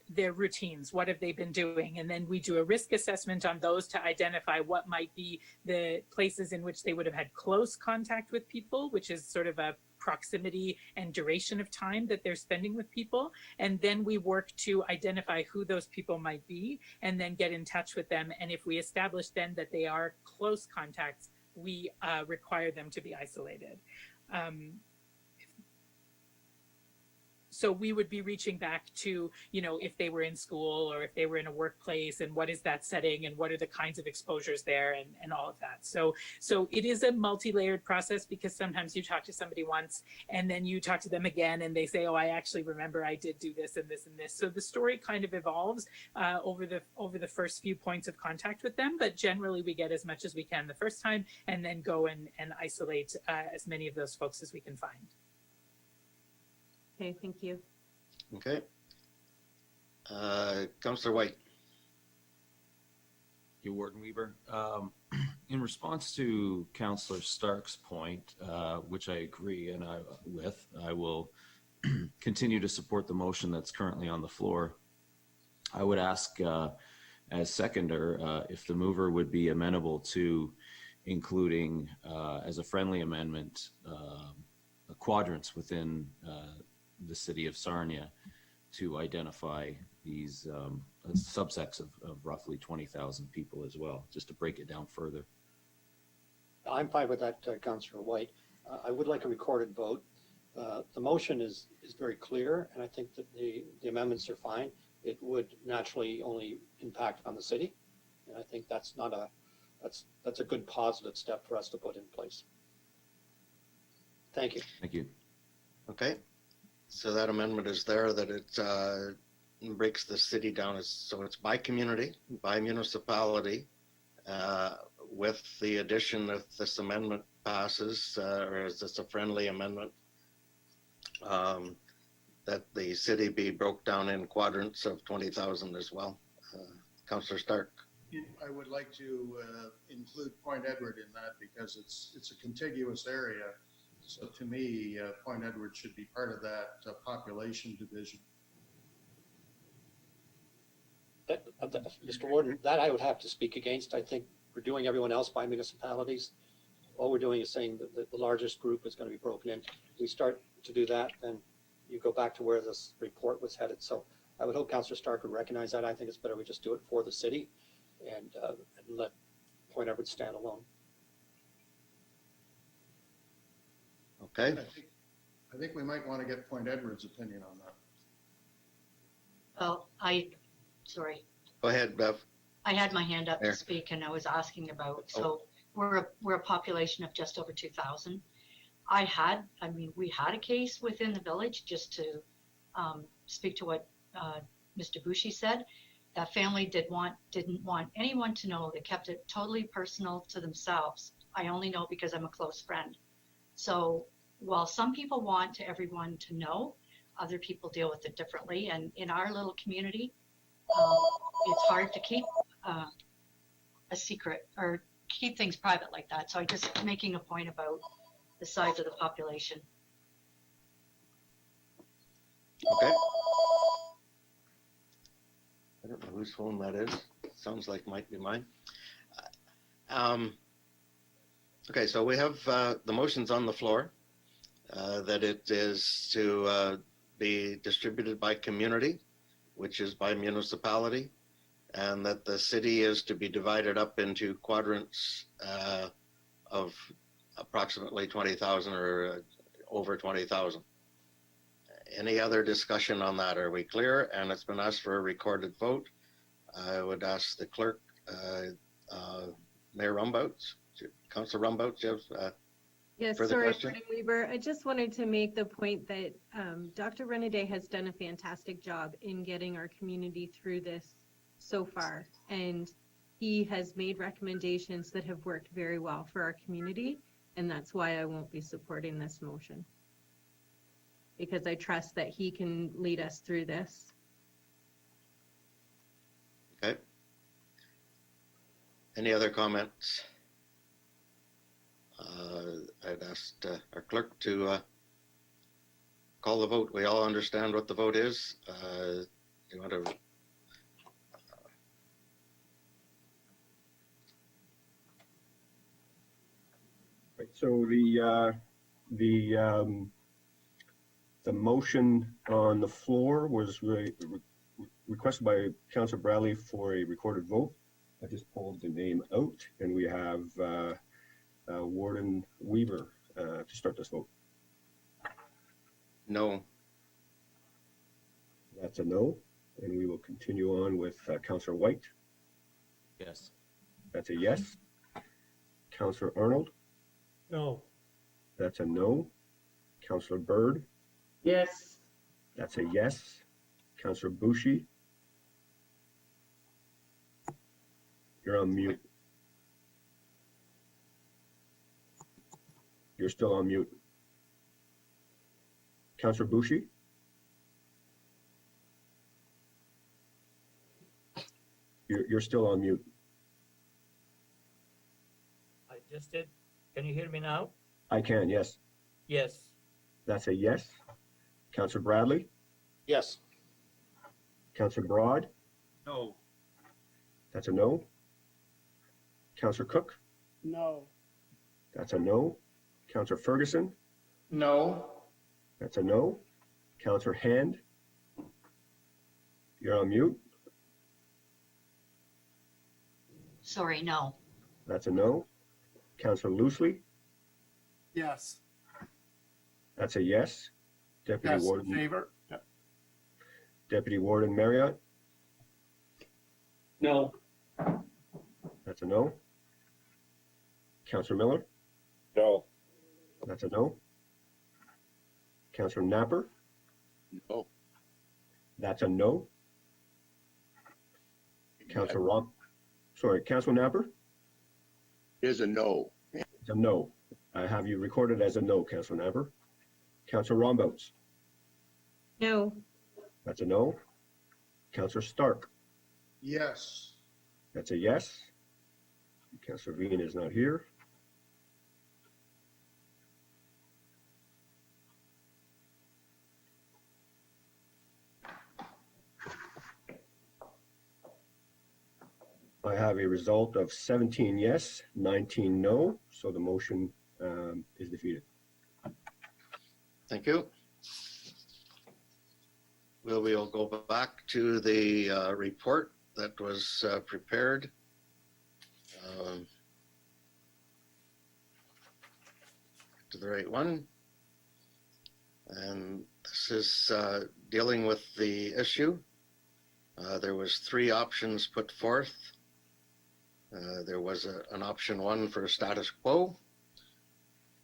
their routines. What have they been doing? And then we do a risk assessment on those to identify what might be the places in which they would have had close contact with people, which is sort of a proximity and duration of time that they're spending with people. And then we work to identify who those people might be and then get in touch with them. And if we establish then that they are close contacts, we require them to be isolated. So we would be reaching back to, you know, if they were in school or if they were in a workplace and what is that setting and what are the kinds of exposures there and all of that. So it is a multi-layered process because sometimes you talk to somebody once and then you talk to them again and they say, oh, I actually remember I did do this and this and this. So the story kind of evolves over the first few points of contact with them, but generally we get as much as we can the first time and then go and isolate as many of those folks as we can find. Okay, thank you. Okay. Councillor White. You, Warden Weaver. In response to Councillor Stark's point, which I agree with, I will continue to support the motion that's currently on the floor. I would ask as seconder if the mover would be amenable to including as a friendly amendment quadrants within the city of Sarnia to identify these subsets of roughly 20,000 people as well, just to break it down further. I'm fine with that, Councillor White. I would like a recorded vote. The motion is very clear, and I think that the amendments are fine. It would naturally only impact on the city, and I think that's not that's a good positive step for us to put in place. Thank you. Thank you. Okay. So that amendment is there, that it breaks the city down so it's by community, by municipality, with the addition, if this amendment passes, or is this a friendly amendment, that the city be broke down in quadrants of 20,000 as well. Councillor Stark. I would like to include Point Edward in that because it's a contiguous area. So to me, Point Edward should be part of that population division. Mr. Warden, that I would have to speak against. I think we're doing everyone else by municipalities. All we're doing is saying that the largest group is going to be broken in. If we start to do that, then you go back to where this report was headed. So I would hope Councillor Stark would recognize that. I think it's better we just do it for the city and let Point Edward stand alone. Okay. I think we might want to get Point Edward's opinion on that. Well, sorry. Go ahead, Bev. I had my hand up There. to speak and I was asking about, so we're a population of just over 2,000. We had a case within the village, just to speak to what Mr. Bouchy said. That family didn't want anyone to know. They kept it totally personal to themselves. I only know because I'm a close friend. So while some people want everyone to know, other people deal with it differently. And in our little community, it's hard to keep a secret or keep things private like that. So I'm just making a point about the size of the population. Okay. I don't know whose phone that is. Sounds like might be mine. Okay, so we have the motions on the floor that it is to be distributed by community, which is by municipality, and that the city is to be divided up into quadrants of approximately 20,000 or over 20,000. Any other discussion on that? Are we clear? And it's been asked for a recorded vote. I would ask the clerk, Mayor Rumbouts, Councillor Rumbouts, you have Yes, further sorry, question? Warden Weaver. I just wanted to make the point that Dr. Renner has done a fantastic job in getting our community through this so far, and he has made recommendations that have worked very well for our community, and that's why I won't be supporting this motion. Because I trust that he can lead us through this. Okay. Any other comments? I'd asked our clerk to call the vote. We all understand what the vote is. Do you want to? Right, so the motion on the floor was requested by Councillor Bradley for a recorded vote. I just pulled the name out, and we have Warden Weaver to start this vote. No. That's a no, and we will continue on with Councillor White. Yes. That's a yes. Councillor Arnold. No. That's a no. Councillor Bird. Yes. That's a yes. Councillor Bouchy. You're on mute. You're still on mute. Councillor Bouchy. You're still on mute. I just did. Can you hear me now? I can, yes. Yes. That's a yes. Councillor Bradley. Yes. Councillor Broad. No. That's a no. Councillor Cook. No. That's a no. Councillor Ferguson. No. That's a no. Councillor Hand. You're on mute. Sorry, no. That's a no. Councillor Loosely. Yes. That's a yes. Deputy Yes, in Warden. favor. Yeah. Deputy Warden Marriott. No. That's a no. Councillor Miller. No. That's a no. Councillor Napper. No. That's a no. Councillor Rom. Sorry, Councillor Napper. Is a no. It's a no. I have you recorded as a no, Councillor Napper. Councillor Rombouts. No. That's a no. Councillor Stark. Yes. That's a yes. Councillor Veen is not here. I have a result of 17 yes, 19 no, so the motion is defeated. Thank you. We'll go back to the report that was prepared. To the right one. And this is dealing with the issue. There was 3 options put forth. There was an option 1 for status quo,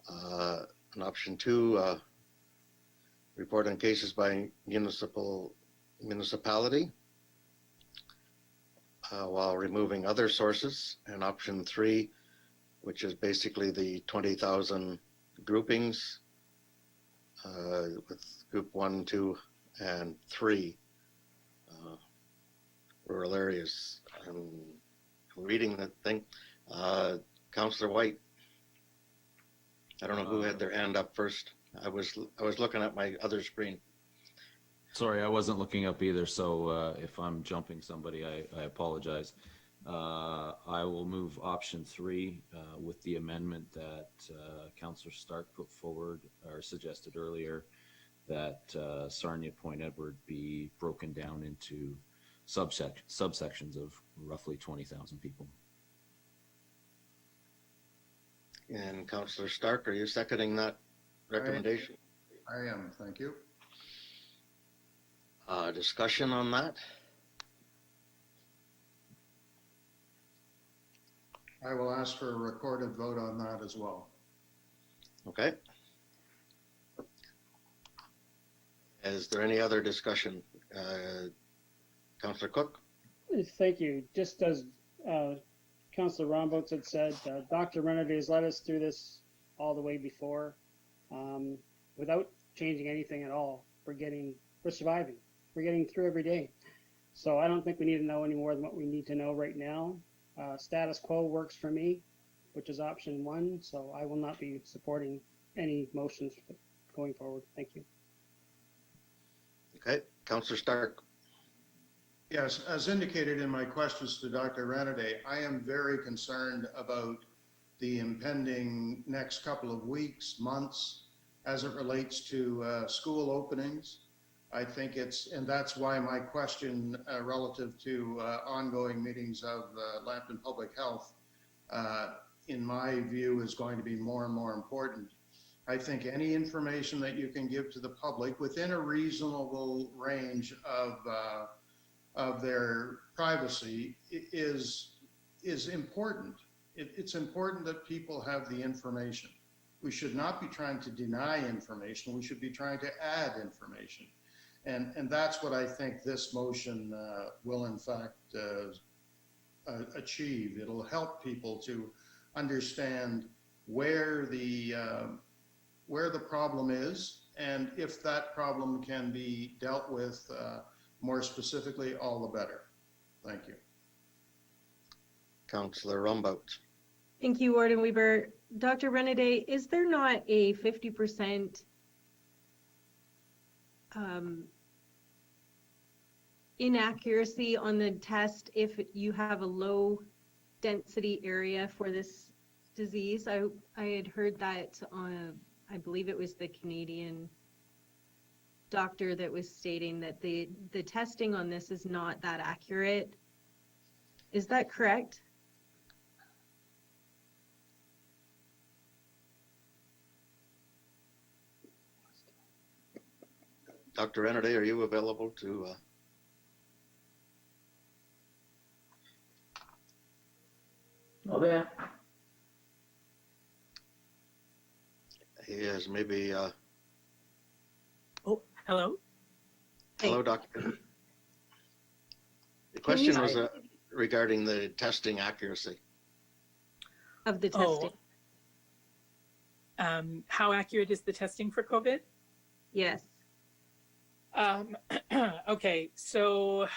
an option 2, report on cases by municipality while removing other sources, and option 3, which is basically the 20,000 groupings with group 1, 2, and 3 rural areas. Reading the thing, Councillor White. I don't know who had their hand up first. I was looking at my other screen. Sorry, I wasn't looking up either. So if I'm jumping somebody, I apologize. I will move option 3 with the amendment that Councillor Stark put forward or suggested earlier, that Sarnia Point Edward be broken down into subsections of roughly 20,000 people. And Councillor Stark, are you seconding that recommendation? I am, thank you. Discussion on that? I will ask for a recorded vote on that as well. Okay. Is there any other discussion? Councillor Cook? Thank you. Just as Councillor Rombout had said, Dr. Renner has led us through this all the way before without changing anything at all. We're surviving. We're getting through every day. So I don't think we need to know any more than what we need to know right now. Status quo works for me, which is option 1. So I will not be supporting any motions going forward. Thank you. Okay, Councillor Stark. Yes, as indicated in my questions to Dr. Renner, I am very concerned about the impending next couple of weeks, months, as it relates to school openings. I think and that's why my question relative to ongoing meetings of Lambton Public Health, in my view, is going to be more and more important. I think any information that you can give to the public within a reasonable range of their privacy is important. It's important that people have the information. We should not be trying to deny information. We should be trying to add information. And that's what I think this motion will in fact achieve. It'll help people to understand where the problem is, and if that problem can be dealt with more specifically, all the better. Thank you. Councillor Rumbout. Thank you, Warden Weber. Dr. Renaday, is there not a 50% inaccuracy on the test if you have a low density area for this disease? I had heard that on, I believe it was the Canadian doctor that was stating that the testing on this is not that accurate. Is that correct? Dr. Rennerday, are you available to? Not there. He is maybe. Oh, hello. Hello, Doctor. The question was regarding the testing accuracy. Of the testing. How accurate is the testing for COVID? Yes. Okay, so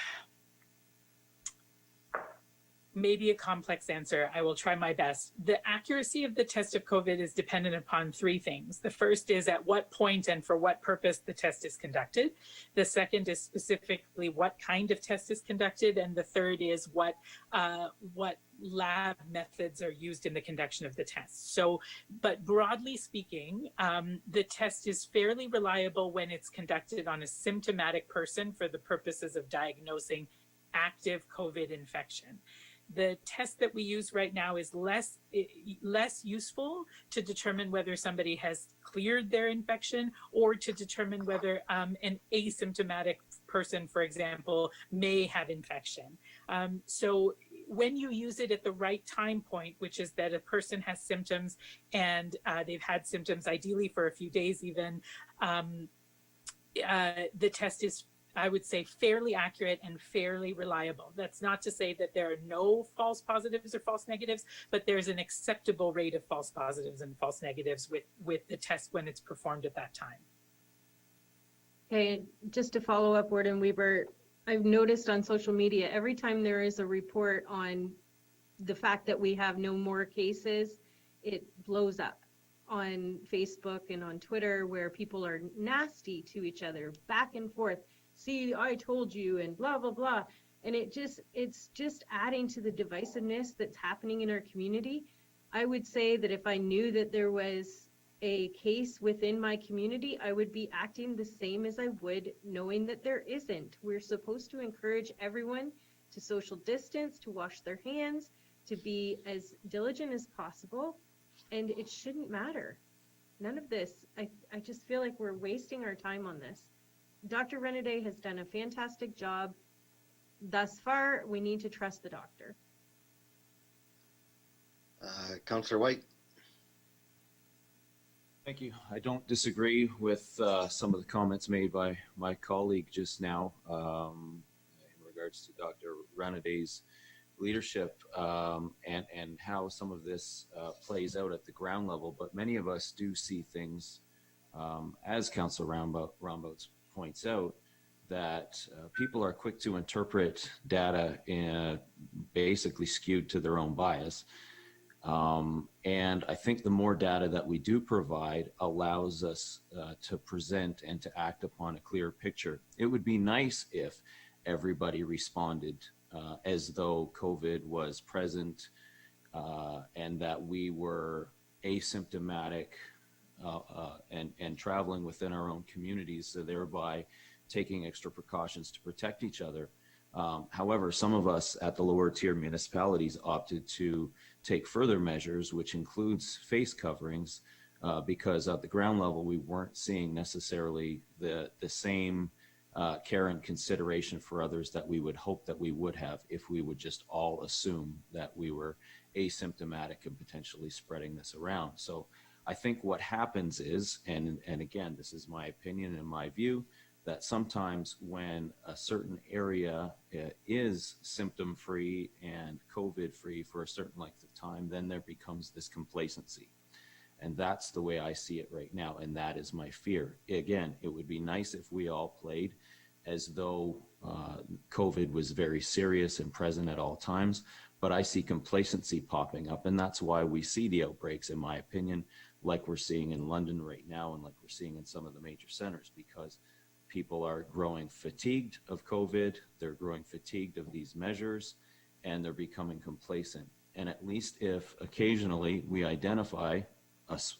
maybe a complex answer. I will try my best. The accuracy of the test of COVID is dependent upon 3 things. The first is at what point and for what purpose the test is conducted. The second is specifically what kind of test is conducted. And the third is what lab methods are used in the conduction of the test. So, but broadly speaking, the test is fairly reliable when it's conducted on a symptomatic person for the purposes of diagnosing active COVID infection. The test that we use right now is less useful to determine whether somebody has cleared their infection or to determine whether an asymptomatic person, for example, may have infection. So when you use it at the right time point, which is that a person has symptoms and they've had symptoms ideally for a few days even, the test is, I would say, fairly accurate and fairly reliable. That's not to say that there are no false positives or false negatives, but there's an acceptable rate of false positives and false negatives with the test when it's performed at that time. Okay, just to follow up, Warden Weber, I've noticed on social media, every time there is a report on the fact that we have no more cases, it blows up on Facebook and on Twitter, where people are nasty to each other, back and forth. See, I told you, and blah, blah, blah. And it's just adding to the divisiveness that's happening in our community. I would say that if I knew that there was a case within my community, I would be acting the same as I would knowing that there isn't. We're supposed to encourage everyone to social distance, to wash their hands, to be as diligent as possible, and it shouldn't matter. None of this, I just feel like we're wasting our time on this. Dr. Renaday has done a fantastic job thus far. We need to trust the doctor. Councillor White. Thank you. I don't disagree with some of the comments made by my colleague just now in regards to Dr. Renaday's leadership and how some of this plays out at the ground level. But many of us do see things, as Councillor Rombouts points out, that people are quick to interpret data basically skewed to their own bias. And I think the more data that we do provide allows us to present and to act upon a clear picture. It would be nice if everybody responded as though COVID was present and that we were asymptomatic and traveling within our own communities, so thereby taking extra precautions to protect each other. However, some of us at the lower tier municipalities opted to take further measures, which includes face coverings, because at the ground level, we weren't seeing necessarily the same care and consideration for others that we would hope that we would have if we would just all assume that we were asymptomatic and potentially spreading this around. So I think what happens is, and again, this is my opinion and my view, that sometimes when a certain area is symptom-free and COVID-free for a certain length of time, then there becomes this complacency. And that's the way I see it right now, and that is my fear. Again, it would be nice if we all played as though COVID was very serious and present at all times, but I see complacency popping up, and that's why we see the outbreaks, in my opinion, like we're seeing in London right now and like we're seeing in some of the major centers, because people are growing fatigued of COVID, they're growing fatigued of these measures, and they're becoming complacent. And at least if occasionally we identify us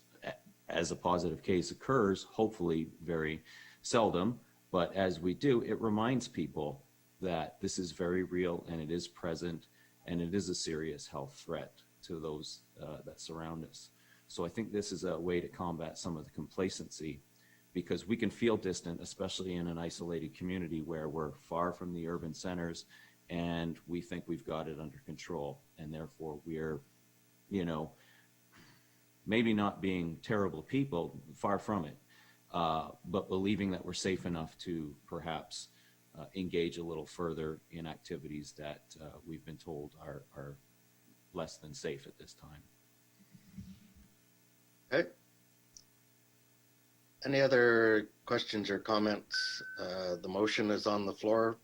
as a positive case occurs, hopefully very seldom, but as we do, it reminds people that this is very real and it is present and it is a serious health threat to those that surround us. So I think this is a way to combat some of the complacency, because we can feel distant, especially in an isolated community where we're far from the urban centers and we think we've got it under control. And therefore we're, maybe not being terrible people, far from it, but believing that we're safe enough to perhaps engage a little further in activities that we've been told are less than safe at this time. Okay. Any other questions or comments? The motion is on the floor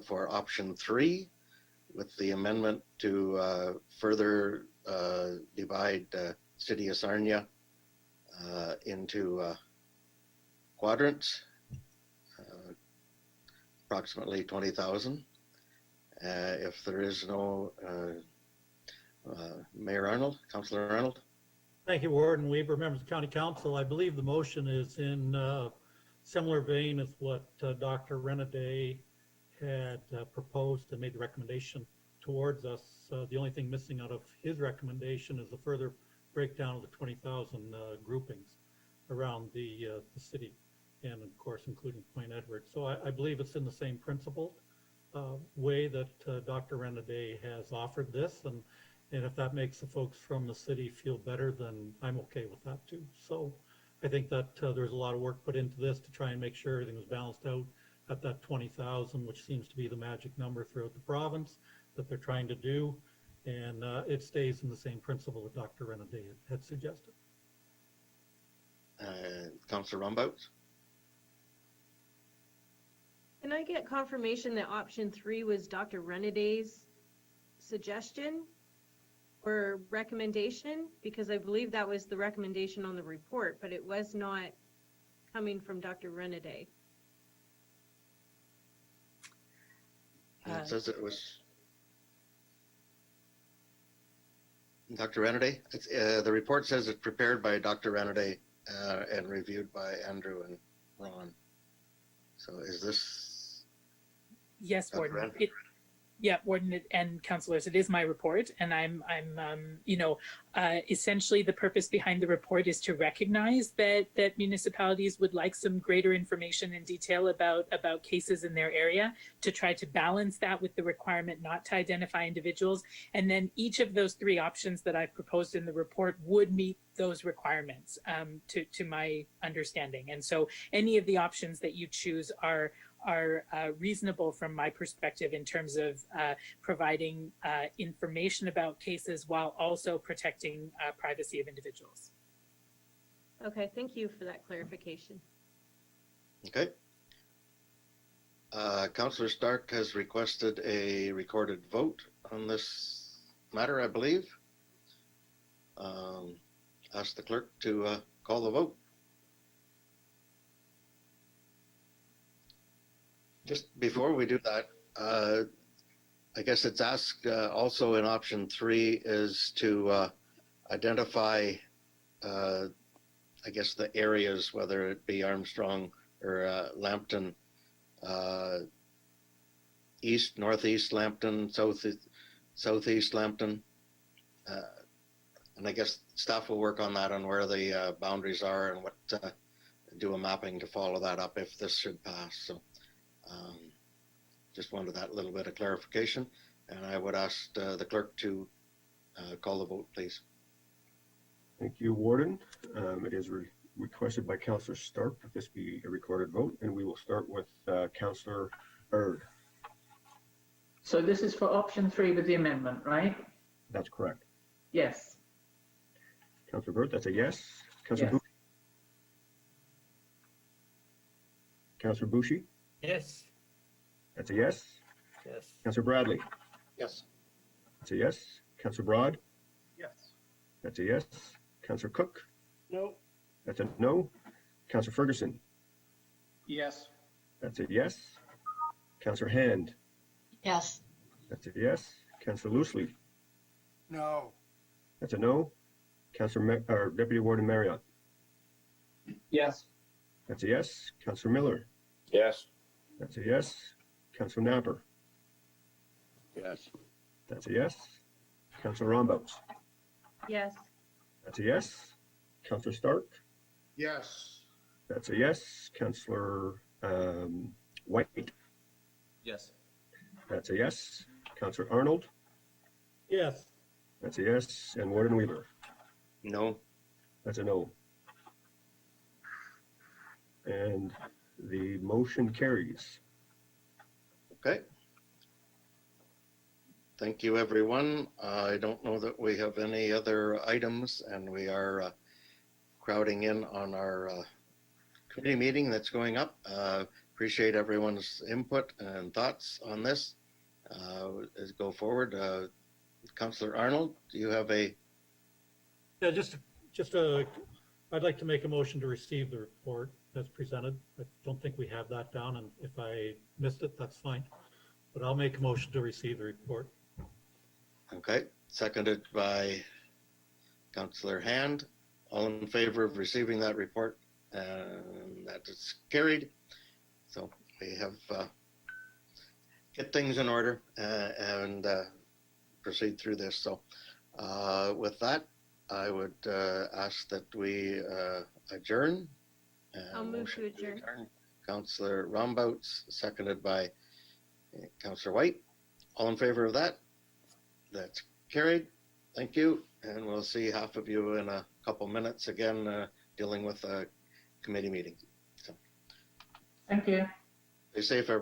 for option 3 with the amendment to further divide City of Sarnia into quadrants, approximately 20,000. If there is no Mayor Arnold, Councillor Arnold. Thank you, Warden Weber, members of the County Council. I believe the motion is in similar vein as what Dr. Renner had proposed and made the recommendation towards us. The only thing missing out of his recommendation is the further breakdown of the 20,000 groupings around the city, and of course including Point Edward. So I believe it's in the same principle way that Dr. Renner has offered this, and if that makes the folks from the city feel better, then I'm okay with that too. So I think that there's a lot of work put into this to try and make sure everything was balanced out at that 20,000, which seems to be the magic number throughout the province that they're trying to do. And it stays in the same principle that Dr. Renner had suggested. Councillor Rombouts? Can I get confirmation that option 3 was Dr. Renner's suggestion or recommendation? Because I believe that was the recommendation on the report, but it was not coming from Dr. Renner. It says it was Dr. Renner. The report says it's prepared by Dr. Renner and reviewed by Andrew and Ron. So is this? Yes, Dr. Warden. Yeah, Warden and councillors, it is my report, and I'm essentially the purpose behind the report is to recognize that municipalities would like some greater information and detail about cases in their area, to try to balance that with the requirement not to identify individuals. And then each of those 3 options that I've proposed in the report would meet those requirements to my understanding. And so any of the options that you choose are reasonable from my perspective in terms of providing information about cases while also protecting privacy of individuals. Okay, thank you for that clarification. Okay. Councillor Stark has requested a recorded vote on this matter, I believe. Ask the clerk to call the vote. Just before we do that, I guess it's asked also in option 3 is to identify, I guess, the areas, whether it be Armstrong or Lambton, east, northeast Lambton, southeast Lambton. And I guess staff will work on that, on where the boundaries are and what, do a mapping to follow that up if this should pass. So just wanted that little bit of clarification. And I would ask the clerk to call the vote, please. Thank you, Warden. It is requested by Councillor Stark that this be a recorded vote, and we will start with Councillor Erd. So this is for option 3 with the amendment, right? That's correct. Yes. Councillor Burt, that's a yes. Councillor Yes. Councillor Bouchy, Yes. that's a yes. Yes. Councillor Bradley, Yes. that's a yes. Councillor Broad, Yes. that's a yes. Councillor Cook, No. that's a no. Councillor Ferguson, Yes. that's a yes. Councillor Hand, Yes. that's a yes. Councillor Loosely, No. that's a no. Councillor Deputy Warden Marriott, Yes. that's a yes. Councillor Miller, Yes. that's a yes. Councillor Napper, Yes. that's a yes. Councillor Rombouts, Yes. that's a yes. Councillor Stark, Yes. that's a yes. Councillor White, Yes. that's a yes. Councillor Arnold, Yes. that's a yes. And Warden Weaver, No. that's a no. And the motion carries. Okay. Thank you, everyone. I don't know that we have any other items, and we are crowding in on our committee meeting that's going up. Appreciate everyone's input and thoughts on this. As go forward, Councillor Arnold, do you have a? Yeah, I'd like to make a motion to receive the report as presented. I don't think we have that down, and if I missed it, that's fine. But I'll make a motion to receive the report. Okay, seconded by Councillor Hand. All in favor of receiving that report? And that is carried. So we have get things in order and proceed through this. So with that, I would ask that we adjourn. I'll move to adjourn. Councillor Rombouts, seconded by Councillor White. All in favor of that? That's carried. Thank you. And we'll see half of you in a couple minutes again, dealing with a committee meeting. So, Thank you. stay safe, everyone.